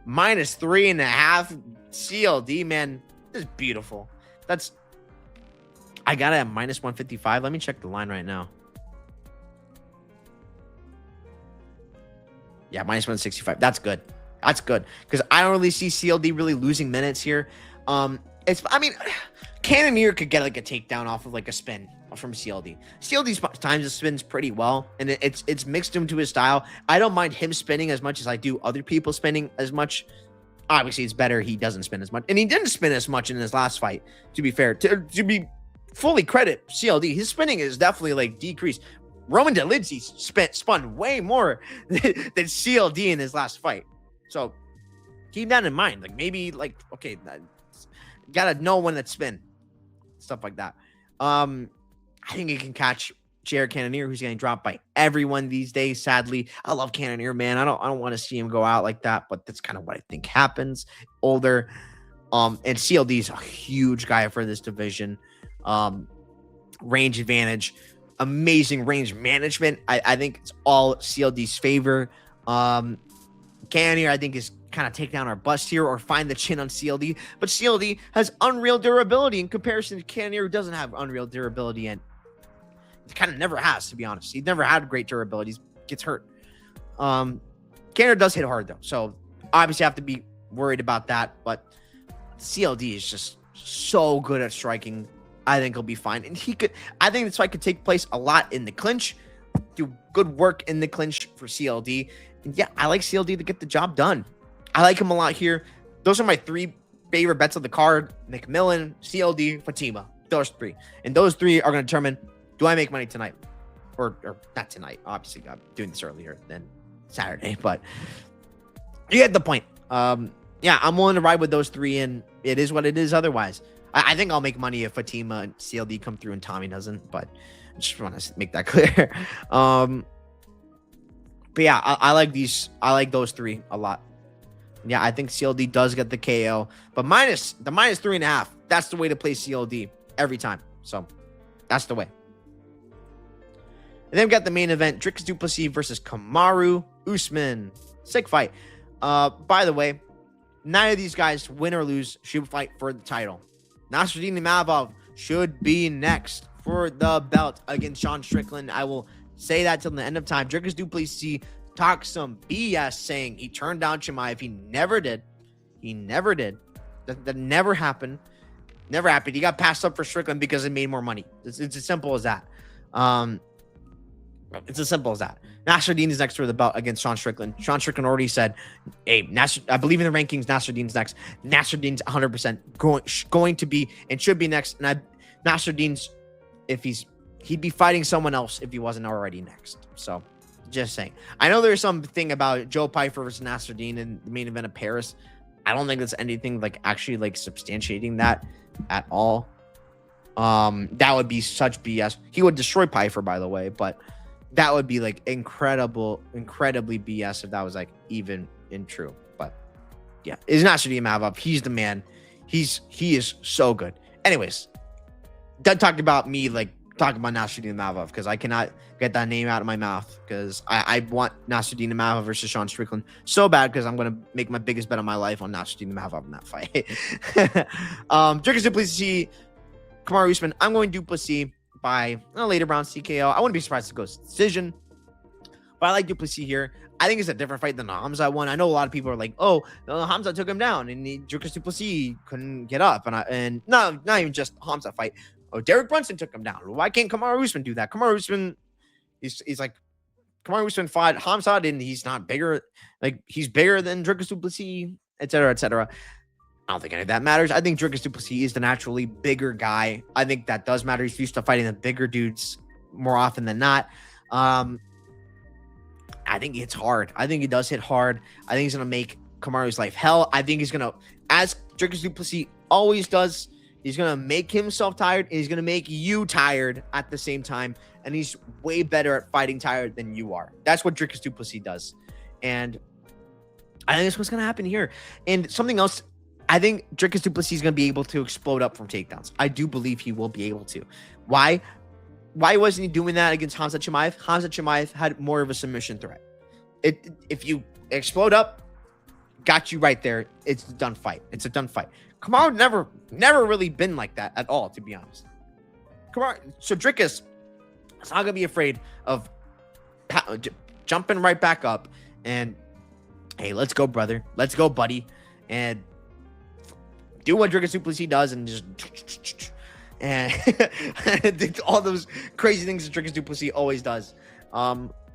-3.5 CLD, man, this is beautiful. I got it at -155. Let me check the line right now. Yeah, -165. That's good. That's good because I don't really see CLD really losing minutes here. Cannonier could get like a takedown off of like a spin from CLD. CLD's times spins pretty well, and it's mixed into his style. I don't mind him spinning as much as I do other people spinning as much. Obviously, it's better he doesn't spin as much, and he didn't spin as much in his last fight. To be fair, to be fully credit CLD, his spinning is definitely like decreased. Roman Dolidze spun way more than CLD in his last fight. So keep that in mind. Like maybe like, okay, gotta know when to spin. Stuff like that. I think he can catch Jared Cannonier, who's getting dropped by everyone these days. Sadly, I love Cannonier, man. I don't want to see him go out like that, but that's kind of what I think happens. Older, and CLD is a huge guy for this division. Range advantage, amazing range management. I think it's all CLD's favor. Cannonier, I think, is kind of take down our bust here or find the chin on CLD, but CLD has unreal durability in comparison to Cannonier, who doesn't have unreal durability, and he kind of never has, to be honest. He's never had great durability. He gets hurt. Cannonier does hit hard though, so obviously have to be worried about that, but CLD is just so good at striking. I think he'll be fine, and I think this fight could take place a lot in the clinch, do good work in the clinch for CLD, and yeah, I like CLD to get the job done. I like him a lot here. Those are my 3 favorite bets of the card: McMillan, CLD, Fatima. Those 3. And those 3 are going to determine, do I make money tonight? Or not tonight. Obviously, I'm doing this earlier than Saturday. But you get the point. Yeah, I'm willing to ride with those 3, and it is what it is otherwise. I think I'll make money if Fatima and CLD come through and Tommy doesn't. But I just want to make that clear. But yeah, I like these. I like those 3 a lot. Yeah, I think CLD does get the KO, but -3.5. That's the way to play CLD every time. So that's the way. And then we got the main event: Dricus Du Plessis versus Kamaru Usman. Sick fight. By the way, none of these guys, win or lose, should fight for the title. Nasruddin Imavov should be next for the belt against Sean Strickland. I will say that till the end of time. Dricus Du Plessis talked some BS saying he turned down Chimaev. He never did. He never did. That never happened. Never happened. He got passed up for Strickland because it made more money. It's as simple as that. It's as simple as that. Nasruddin is next for the belt against Sean Strickland. Sean Strickland already said, hey, I believe in the rankings, Nasruddin's next. Nasruddin's 100% going to be and should be next. And Nasruddin's, he'd be fighting someone else if he wasn't already next. So just saying. I know there's something about Joe Pyfer versus Nasruddin in the main event of Paris. I don't think there's anything like actually like substantiating that at all. That would be such BS. He would destroy Pyfer, by the way, but that would be like incredibly BS if that was like even in true. But yeah, it's Nasruddin Imavov. He's the man. He is so good. Anyways, done talking about me, like talking about Nasruddin Imavov, because I cannot get that name out of my mouth, because I want Nasruddin Imavov versus Sean Strickland so bad, because I'm going to make my biggest bet of my life on Nasruddin Imavov in that fight. Dricus Du Plessis, Kamaru Usman, I'm going Du Plessis by a later round TKO. I wouldn't be surprised if it goes to decision, but I like Du Plessis here. I think it's a different fight than the Hamza one. I know a lot of people are like, "Oh, Hamza took him down, and Dricus Du Plessis couldn't get up." And not even just Hamza fight. Oh, Derek Brunson took him down. Why can't Kamaru Usman do that? Kamaru Usman, he's like Kamaru Usman fought Hamza, and he's not bigger. Like, he's bigger than Dricus Du Plessis, etc., etc. I don't think any of that matters. I think Dricus Du Plessis is the naturally bigger guy. I think that does matter. He's used to fighting the bigger dudes more often than not. I think it's hard. I think he does hit hard. I think he's going to make Kamaru's life hell. I think he's going to, as Dricus Du Plessis always does, he's going to make himself tired, and he's going to make you tired at the same time. And he's way better at fighting tired than you are. That's what Dricus Du Plessis does. And I think that's what's going to happen here. And something else, I think Dricus Du Plessis is going to be able to explode up from takedowns. I do believe he will be able to. Why? Why wasn't he doing that against Hamza Chimaev? Hamza Chimaev had more of a submission threat. If you explode up, got you right there. It's a done fight. It's a done fight. Kamaru never really been like that at all, to be honest. So Dricus is not gonna be afraid of jumping right back up and, hey, let's go, brother. Let's go, buddy, and do what Dricus Du Plessis does and just and all those crazy things that Dricus Du Plessis always does.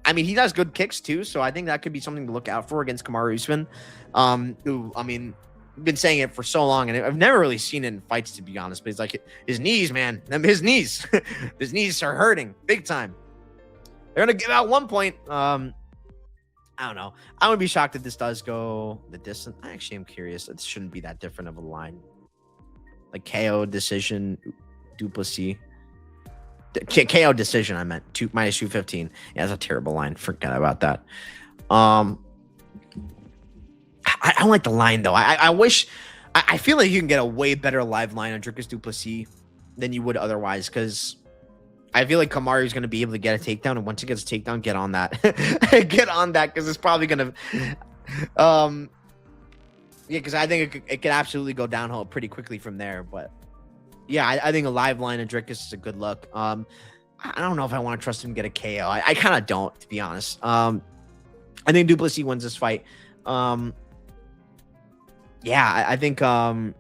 I mean, he does good kicks too, so I think that could be something to look out for against Kamaru Usman. Who, I mean, I've been saying it for so long, and I've never really seen it in fights, to be honest. But it's like his knees, man. His knees, his knees are hurting big time. They're gonna give out 1 point. I don't know. I would be shocked if this does go the distance. I actually am curious. It shouldn't be that different of a line. Like KO decision, Du Plessis. KO decision, I meant minus 215. Yeah, that's a terrible line. Forget about that. I don't like the line though. I wish. I feel like you can get a way better live line on Dricus Du Plessis than you would otherwise, because I feel like Kamaru is going to be able to get a takedown, and once he gets a takedown, get on that. Get on that, because it's probably going to. Yeah, because I think it could absolutely go downhill pretty quickly from there, but. Yeah, I think a live line of Dricus is a good look. I don't know if I want to trust him to get a KO. I kind of don't, to be honest. I think Du Plessis wins this fight. Yeah, I think he kind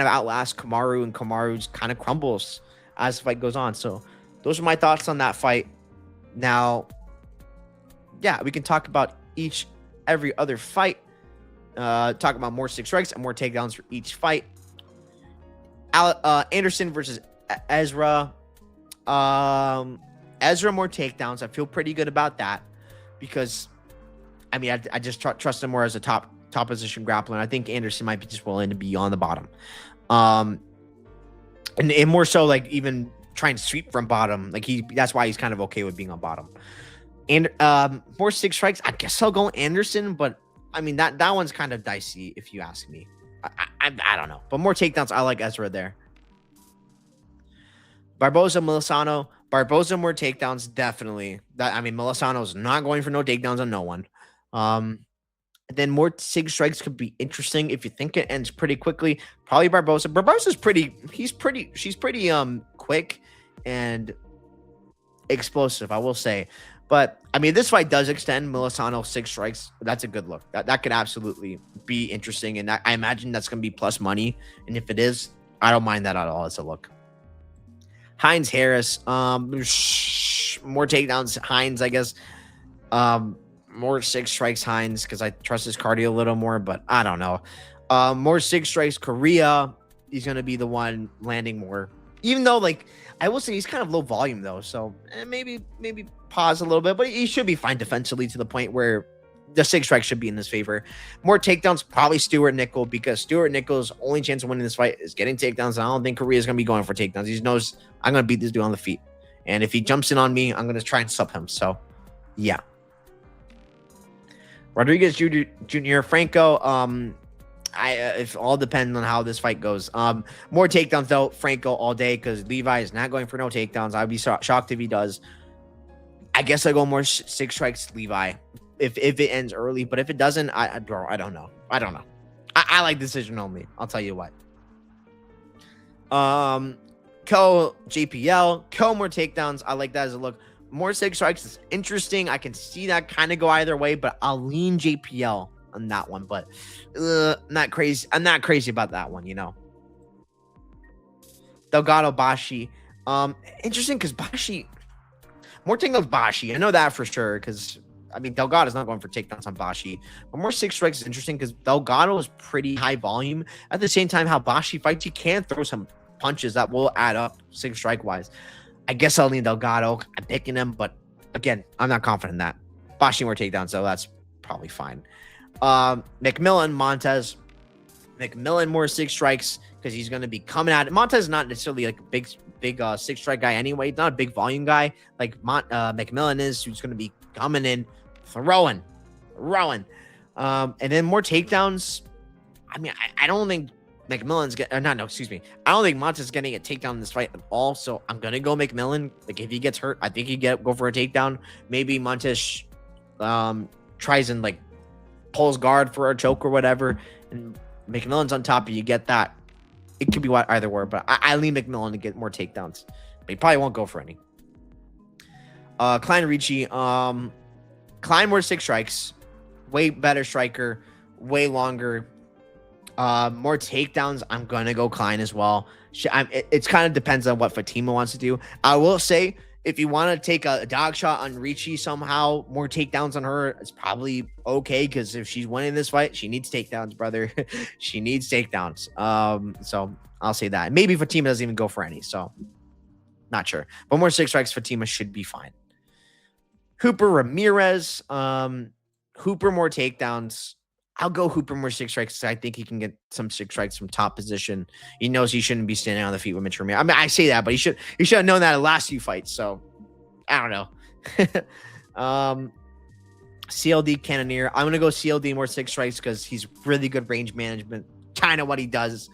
of outlasts Kamaru, and Kamaru kind of crumbles as the fight goes on. So those are my thoughts on that fight. Now, yeah, we can talk about every other fight. Talk about more 6 strikes and more takedowns for each fight. Anderson versus Ezra. Ezra more takedowns. I feel pretty good about that, because I mean, I just trust him more as a top position grappler. And I think Anderson might be just willing to be on the bottom, and more so like even trying to sweep from bottom. Like that's why he's kind of okay with being on bottom. And more 6 strikes. I guess I'll go Anderson, but I mean that one's kind of dicey if you ask me. I don't know, but more takedowns. I like Ezra there. Barboza, Melisano. Barboza more takedowns, definitely. I mean, Melisano's not going for no takedowns on no one. Then more 6 strikes could be interesting if you think it ends pretty quickly. Probably Barboza. Barboza's she's pretty quick and explosive, I will say. But I mean, this fight does extend. Melisano 6 strikes. That's a good look. That could absolutely be interesting, and I imagine that's going to be plus money. And if it is, I don't mind that at all. It's a look. Hines Harris. More takedowns. Hines, I guess. More 6 strikes. Hines, because I trust his cardio a little more, but I don't know. More 6 strikes. Korea. He's going to be the one landing more. Even though, like, I will say he's kind of low volume though, so maybe pause a little bit, but he should be fine defensively to the point where the 6 strikes should be in his favor. More takedowns, probably Stuart Nickel, because Stuart Nickel's only chance of winning this fight is getting takedowns, and I don't think Korea's going to be going for takedowns. He knows I'm going to beat this dude on the feet, and if he jumps in on me, I'm going to try and sub him. So, yeah. Rodriguez Jr. Franco, it all depends on how this fight goes. More takedowns though, Franco all day, because Levi is not going for no takedowns. I'd be shocked if he does. I guess I go more 6 strikes Levi if it ends early, but if it doesn't, I don't know. I like decision only. I'll tell you what. Ko, JPL, Ko more takedowns. I like that as a look. More 6 strikes is interesting. I can see that kind of go either way, but I'll lean JPL on that one. But not crazy. I'm not crazy about that one, you know. Delgado Bashi. Interesting because Bashi, more takedowns Bashi. I know that for sure because I mean Delgado's not going for takedowns on Bashi. But more 6 strikes is interesting because Delgado is pretty high volume. At the same time, how Bashi fights, he can throw some punches that will add up 6 strike wise. I guess I'll lean Delgado. I'm picking him, but again, I'm not confident in that. Bashi more takedowns, so that's probably fine. McMillan, Montez. McMillan more 6 strikes because he's going to be coming at it. Montez is not necessarily like a big 6 strike guy anyway. He's not a big volume guy like McMillan is, who's going to be coming in, throwing. And then more takedowns. I mean, I don't think McMillan's getting, I don't think Montez is getting a takedown in this fight at all. So I'm gonna go McMillan. Like if he gets hurt, I think he go for a takedown. Maybe Montez tries and like pulls guard for a choke or whatever, and McMillan's on top of you. Get that? It could be either way, but I lean McMillan to get more takedowns. But he probably won't go for any. Klein Ricci, Klein more 6 strikes, way better striker, way longer. More takedowns. I'm gonna go Klein as well. It's kind of depends on what Fatima wants to do. I will say, if you want to take a dog shot on Ricci somehow, more takedowns on her, it's probably okay because if she's winning this fight, she needs takedowns, brother. She needs takedowns. So I'll say that. Maybe Fatima doesn't even go for any. So not sure, but more 6 strikes, Fatima should be fine. Hooper Ramirez. Hooper more takedowns. I'll go Hooper more 6 strikes. I think he can get some 6 strikes from top position. He knows he shouldn't be standing on the feet with Mitch Ramirez. I mean, I say that, but he should have known that in the last few fights. So I don't know. CLD Cannonier. I'm gonna go CLD more 6 strikes because he's really good range management. Kind of what he does.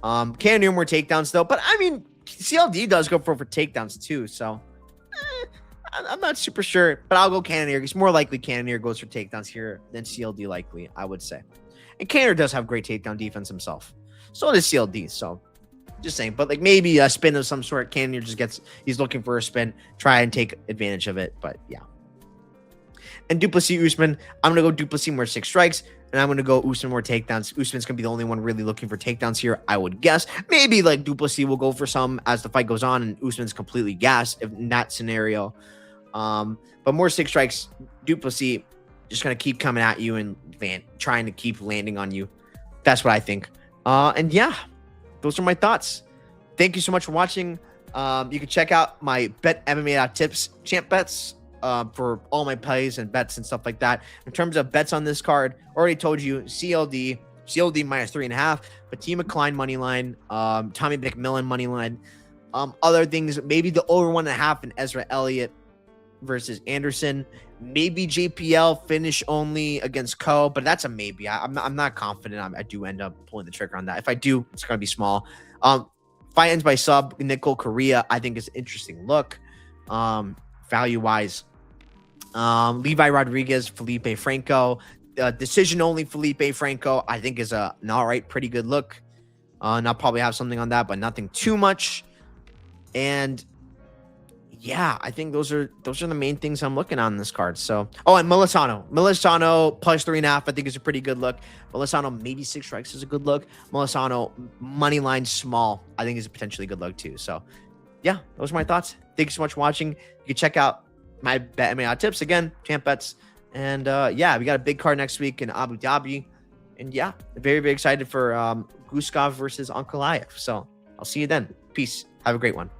Cannonier more takedowns though, but I mean CLD does go for takedowns too. So I'm not super sure, but I'll go Cannonier. It's more likely Cannonier goes for takedowns here than CLD likely, I would say. And Cannonier does have great takedown defense himself. So does CLD. So just saying, but like maybe a spin of some sort. Cannonier he's looking for a spin, try and take advantage of it. But yeah. And Du Plessis Usman, I'm going to go Du Plessis more 6 strikes, and I'm going to go Usman more takedowns. Usman's going to be the only one really looking for takedowns here, I would guess. Maybe like Du Plessis will go for some as the fight goes on, and Usman's completely gassed in that scenario. But more 6 strikes, Du Plessis just going to keep coming at you and trying to keep landing on you. That's what I think. And yeah, those are my thoughts. Thank you so much for watching. You can check out my Bet MMA.tips champ bets for all my plays and bets and stuff like that. In terms of bets on this card, already told you CLD minus 3.5, Fatima Klein money line, Tommy McMillan money line. Other things, maybe the over 1.5 in Ezra Elliott versus Anderson. Maybe JPL finish only against Ko, but that's a maybe. I'm not confident I do end up pulling the trigger on that. If I do, it's going to be small. Fight ends by sub. Nicole Correa, I think is an interesting look. Value-wise. Levi Rodriguez, Felipe Franco. Decision only Felipe Franco, I think is an all right, pretty good look. And I'll probably have something on that, but nothing too much. And yeah, I think those are the main things I'm looking on this card. So, and Militano plus 3.5, I think is a pretty good look. Militano maybe 6 strikes is a good look. Militano money line small, I think is a potentially good look too. So, yeah, those are my thoughts. Thank you so much for watching. You can check out my Bet MMA tips again, champ bets, and yeah, we got a big card next week in Abu Dhabi, and yeah, very very excited for Guskov versus Ankalaev. So, I'll see you then. Peace. Have a great one.